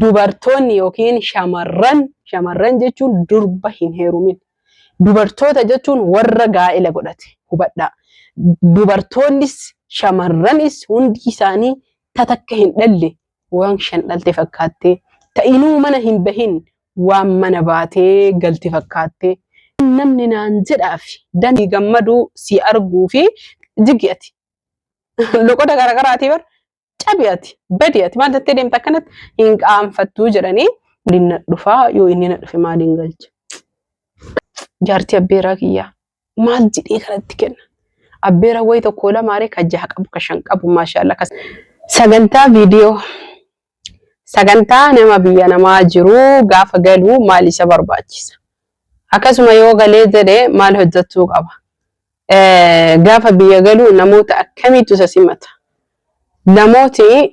dubartoonni yookiin shamarran jechuun durba hin heerumin. Dubartoota jechuun warra gaa'ela godhate hubadhaa. Dubartoonnis shamarranis hundi isaanii tatakka hin dhalle waan shan dhalte fakkaattee ta'inuu mana hin bahin waan mana baatee galti fakkaattee namni naan jedhaafi danbii gammaduu si arguu fi jigiyati. Loqoda garagaraati bar cabiyati badiyati maal tattee deemta akkanatti hin qaanfattuu jedhanii linna dhufaa yoo inni na dhufe maaliin galcha. Jaartii abbeeraa kiyyaa maal jedhee kanatti kenna. Abbeera wayi tokko lamaaree ka jaha qabu ka shan qabu maashaallah. Sagantaa viidiyoo sagantaa nama biyya namaa jiru gaafa galuu maal isa barbaachisa. Akkasuma yoo galee jedhee maal hojjechuu qaba. Gaafa biyya galuu namoota akkamiitu isa simata. Namooti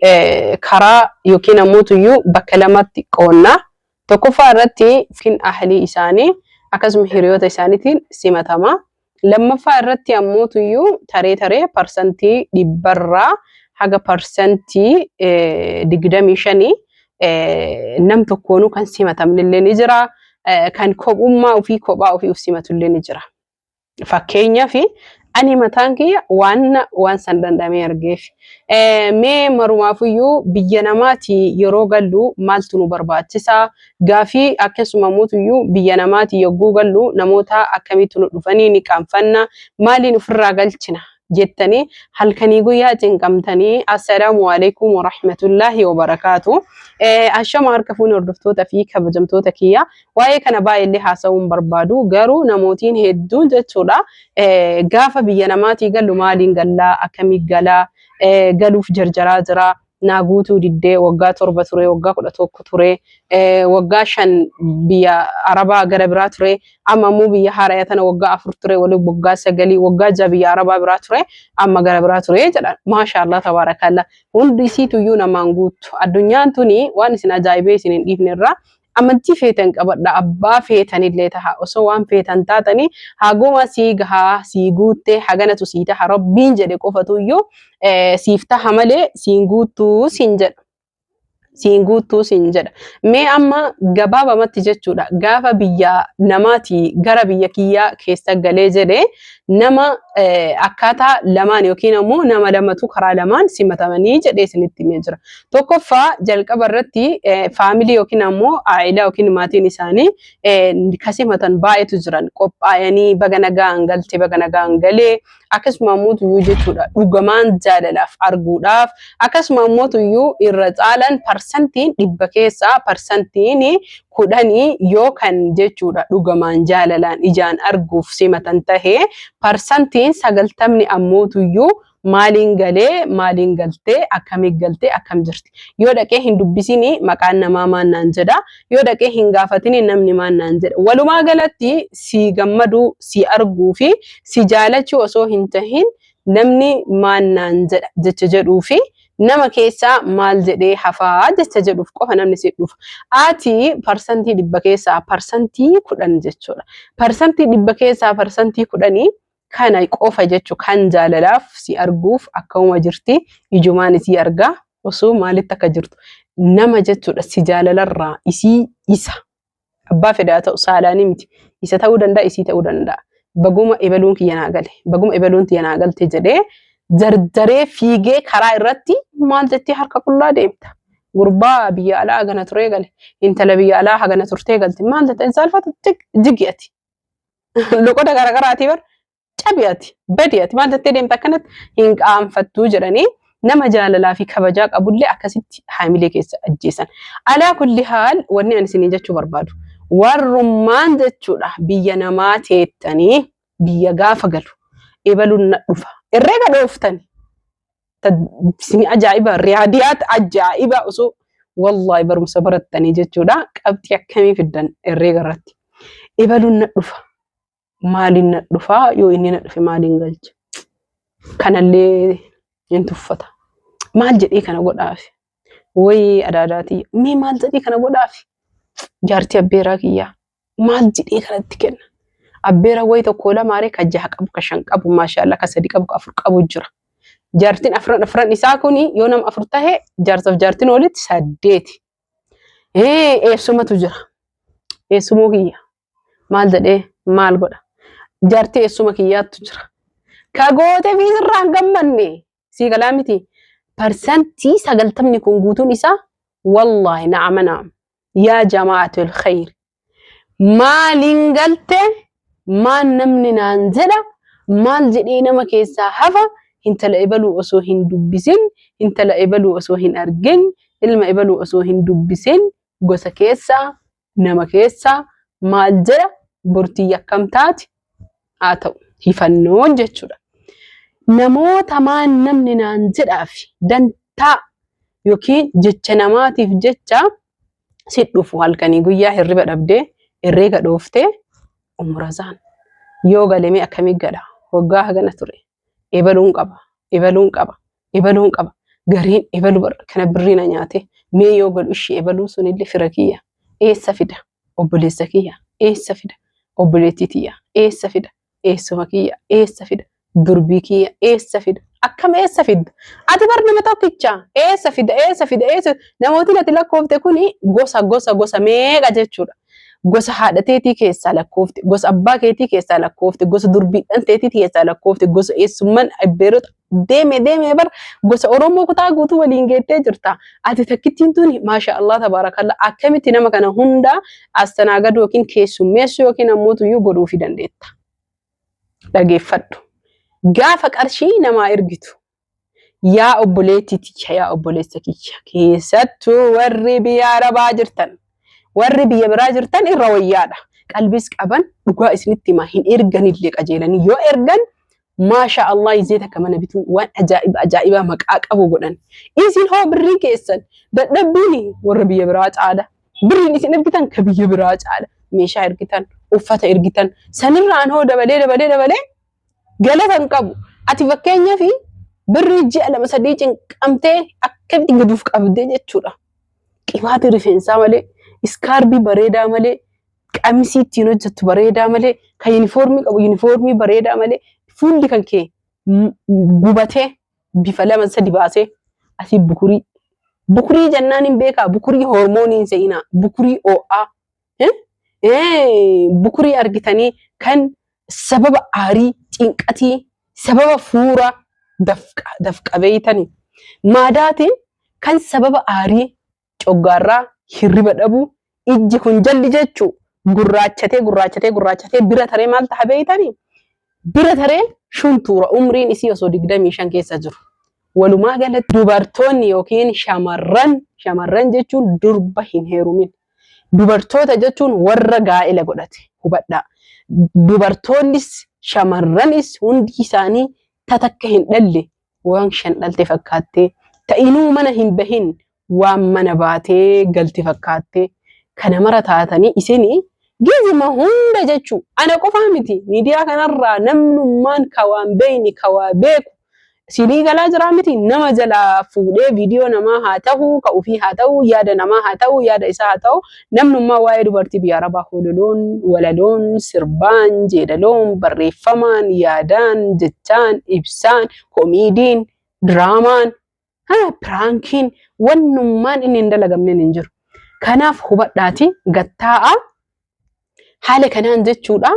karaa yookiin namootuyyuu bakka lamatti qoonnaa. Tokkoffaa irratti fin ahlii isaanii akkasuma hiriyoota isaaniitiin simatama. Lammaffaa irratti ammootuyyuu taree parsantii 100 haga parsantii 25 nam tokkoonuu kan simatamnillee ni jira. Kan kophummaa ofii kophaa ofii uf simatullee ni jira. Fakkeenyaaf ani mataan kiyya waan san dandamee argeef. Mee marumaafuyyuu biyya namaati yeroo gallu maaltu nu barbaachisa. Gaafii akkasuma mootuyyuu biyya namaati yogguu gallu namoota akkamiitu nu dhufanii ni qaanfanna maaliin ofirraa galchina jettanii halkanii guyyaa cinqamtanii assalaamu alaykum wa rahmatullahi wa barakaatu. Ashama harka fuuni hordoftoota fi kabajamtoota kiyya waa'ee kana baay'ee haasa'uun barbaadu garuu namootiin hedduun jechuudha gaafa biyya namaati gallu maaliin gallaa akkamii galaa galuuf jarjaraa jira. Naaguutuu diddee waggaa 7 ture waggaa 11 ture waggaa 5 biyya arabaa gara biraa ture amma immoo biyya haaraa tana waggaa 4 ture waggaa 9 waggaa 6 biyya arabaa biraa ture amma gara biraa ture jedhan maashaallah tabarakallah hundi isiituyyuu namaan guutu addunyaan tuni waan isin ajaa'ibee isin hin dhiifne irraa amantii feetan qabadha abbaa feetanillee taha osoo waan feetan taatanii haguma sii gahaa sii guutte haganatu sii taha rabbiin jedhe qofatuyyuu siif taha malee siin guuttuu siin jedha. Mee amma gabaabamatti jechuudha gaafa biyya namaati gara biyya kiyyaa keessa galee jedhe nama akkaataa lamaan yookiin ammoo nama lamatu karaa lamaan simatamanii jedhee isinitti himee jira. Tokkoffaa jalqaba irratti faamilii yookiin ammoo aayilaa yookiin maatiin isaanii kasimatan baay'eetu jiran qophaa'anii baga nagaan galte baga nagaan galee akkasuma ammoo jechuudha dhugamaan jaalalaaf arguudhaaf akkasuma ammoo irra caalan parsantiin 100 keessaa parsantiin 10 yookaan jechuudha dhugamaan jaalalaan ijaan arguuf simatan tahee parsantiin 90 ammoo maaliin galee maaliin galtee akkamii galtee akkam jirti yoo dhaqee hin dubbisini maqaan namaa maannaan jedha yoo dhaqee hin gaafatini namni maannaan jedha walumaa galatti si gammaduu si arguu fi si jaalachuu osoo hin tahin namni maannaan jedha jecha jedhuu fi nama keessaa maal jedhee hafaa jecha jedhuuf qofa namni si dhufa ati parsantii 100 keessaa parsantii 10 jechuudha parsantii 100 keessaa parsantii 10 kana qofa jechu kan jaalalaaf si arguuf akkuma jirti ijumaan isii argaa osoo maalitti akka jirtu nama jechuudha si jaalalarraa isii isa abbaa fedhaa ta'u saalaanii miti isa ta'uu danda'a isii ta'uu danda'a baguma ebaluun kiyyanaa gale baguma ebaluun kiyyanaa galte jedhee jarjaree fiigee karaa irratti maal jettee harka qullaa deemta gurbaa biyya alaa hagana turee gale intala biyya alaa hagana turtee galte maal jettee saalfata jigiyati loqoda garagaraati bar cabiyati badiyati maal tattee deemta akkanatti hin qaanfattuu jedhanii nama jaalalaa fi kabajaa qabullee akkasitti haamilee keessa ajjeesan. Alaa kulli haal wanni ani isinii jechuu barbaadu warrummaan jechuudha biyya namaa teettanii biyya gaafa galu ebaluun na dhufa herreega dhooftani isinii ajaa'iba riyaadiyaat ajaa'iba osoo wallahi barumsa barattanii jechuudha qabxii akkamii fiddan herreega irratti ebaluun na dhufa maaliin na dhufa yoo inni na dhufe maaliin galcha kanallee hin tuffata maal jedhee kana godhaafi way adaadaati mee maal jedhee kana godhaafi jaartii abbeeraa kiyyaa maal jedhee kanatti kenna abbeera way tokko lamaaree ka jaha qabu ka shan qabu maashaallah ka sadi qabu ka afur qabu jira jaartiin afran isaa kuni yoo nama afur tahe jaarsaaf jaartiin walitti 8 eessumatu jira. Eessumoo kiyya. Maal jedhee maal godha? Jaartii eessuma kiyyaattu jira. Ka goote fi sirraan gammanne sii galaa miti. Parsantii 90 kun guutuun isaa wallahi na'ama na'am. Yaa jama'atul khayr. Maaliin galte maal namni naan jedha maal jedhee nama keessaa hafa intala ebaluu osoo hin dubbisin intala ebaluu osoo hin argin ilma ebaluu osoo hin dubbisin gosa keessaa nama keessaa maal jedha burtii akkam taati haa ta'u hifannoon jechuudha. Namoota maan namni naan jedhaaf dantaa yookiin jecha namaatiif jecha si dhufu halkanii guyyaa hirriba dhabdee herreega dhooftee umrazaan yoo galame akkamii gala waggaa hagana ture ebaluun qaba gariin ebalu kana birriina nyaate mee yoo galu ishii ebaluu sunillee fira kiyya eessa fida obboleessa kiyya eessa fida obboleettii tiyya eessa fida eessuma kiyya eessa fida durbii kiyya eessa fida akkam eessa fida ati bar nama tokkicha eessa fida namooti ati lakkoofte kuni gosa meeqa jechuudha. Gosa haadha teetii keessaa lakkoofte, gosa abbaa keetii keessaa lakkoofte, gosa durbiidhaan teetii keessaa lakkoofte, gosa eessummaan abbeerota deemee bar gosa Oromoo kutaa guutuu waliin geettee jirta. Ati takkittiin tuni maasha Allah tabaarakallaa akkamitti nama kana hunda astanaagadu yookiin keessummeessu yookiin ammootuyyuu godhuufi dandeetta. Dhageeffadhu. Gaafa qarshii namaa ergitu. Yaa obboleettii tiyya yaa obboleessa kiyya keessattuu warri biyya Arabaa jirtan. Warri biyya biraa jirtan irra wayyaadha. Qalbis qaban dhugaa isinitti himaa hin erganillee qajeelanii yoo ergan maasha Allah izee takka mana bituu waan ajaa'ibaa maqaa qabu godhan. Isin hoo birrii keessan dadhabbiini warra biyya biraa caala. Birriin isin ergitan ka biyya biraa caala. Meeshaa ergitan, uffata ergitan sanirraan hoo dabalee galatan qabu. Ati fakkeenyaaf birrii ji'a 2-3 cinqamtee akkamitti gaduuf qabdee jechuudha. Qibaata rifeensaa malee iskarbii bareedaa malee qamisii ittiin hojjettu bareedaa malee kan yuunifoormii qabu yuunifoormii bareedaa malee fuulli kan kee gubatee bifa 2-3 baasee asii bukurii jennaan hin beekaa bukurii hormoonii hin se'inaa bukurii oo'aa bukurii argitanii kan sababa aarii cinqatii sababa fuura dafqabeeytanii maadaatiin kan sababa aarii coggaarraa hirriba dhabu ijji kun jalli jechuu gurraachatee bira taree maal ta'a beeytanii bira taree shuntuura umriin isii osoo 25 keessa jiru. Walumaa galatti dubartoonni yookiin shamarran jechuun durba hin heerumin. Dubartoota jechuun warra gaa'ela godhate hubadhaa. Dubartoonnis shamarranis hundi isaanii tatakka hin dhalle waan shan dhalte fakkaattee ta'inuu mana hin bahin waan mana baatee galti fakkaattee kana mara taatanii isinii gizima hunda jechuu ana qofaa miti miidiyaa kanarraa namnummaan kawaan beeyni kawaa beeku sinii galaa jiraa miti nama jalaa fuudhee viidiyoo namaa haa ta'uu ka ofii haa ta'uu yaada namaa haa ta'uu yaada isaa haa ta'uu namnummaa waa'ee dubartii biyya Arabaa hololoon walaloon sirbaan jeedaloon barreeffamaan yaadaan jechaan ibsaan koomiidiin diraamaan piraankiin wannummaan inni hin dalagamneen hin jiru. Kanaaf hubadhaati gattaa'a haala kanaan jechuudha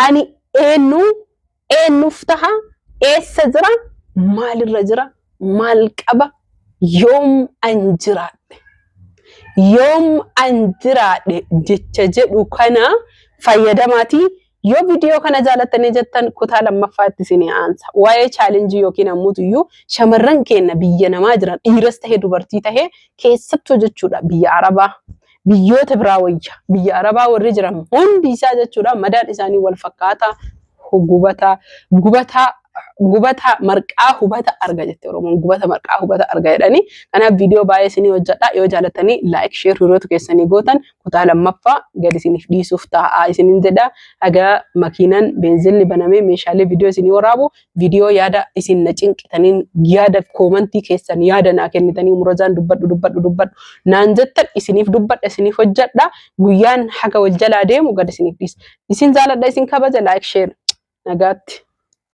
ani eenyuuf taha eessa jira maalirra jira maal qaba yoom an jiraadhe jecha jedhu kana fayyadamaatii. Yoo viidiyoo kana jaalattanii jettan kutaa lammaffaatti isinii aansa. Waa'ee chaalenjii yookiin ammuutuyyuu shamarran keenya biyya namaa jiran dhiiras tahee dubartii tahee keessattuu jechuudha biyya Arabaa. Biyyoota biraa wayya. Biyya Arabaa warri jiran hundi isaa jechuudha madaan isaanii wal fakkaataa gubata marqaa hubata arga jette Oromoon gubata marqaa hubata arga jedhanii. Kanaaf viidiyoo baay'ee isinii hojjedha. Yoo jaalatanii laayik sheer hiriyoota keessanii gootan kutaa lammaffaa gad isiniif dhiisuuf taa'aa isiniin jedha. Hagaa makiinaan beenziilli banamee meeshaalee viidiyoo isinii waraabu viidiyoo yaada isin na cinqitaniin yaada koomantii keessan yaada naa kennitanii umrozaan dubbadhu naan jettan isiniif dubbadha isiniif hojjedha. Guyyaan haga wal jalaa deemu gad isiniif dhiisa. Isin jaaladha isin kabaja laayik sheer nagaatti.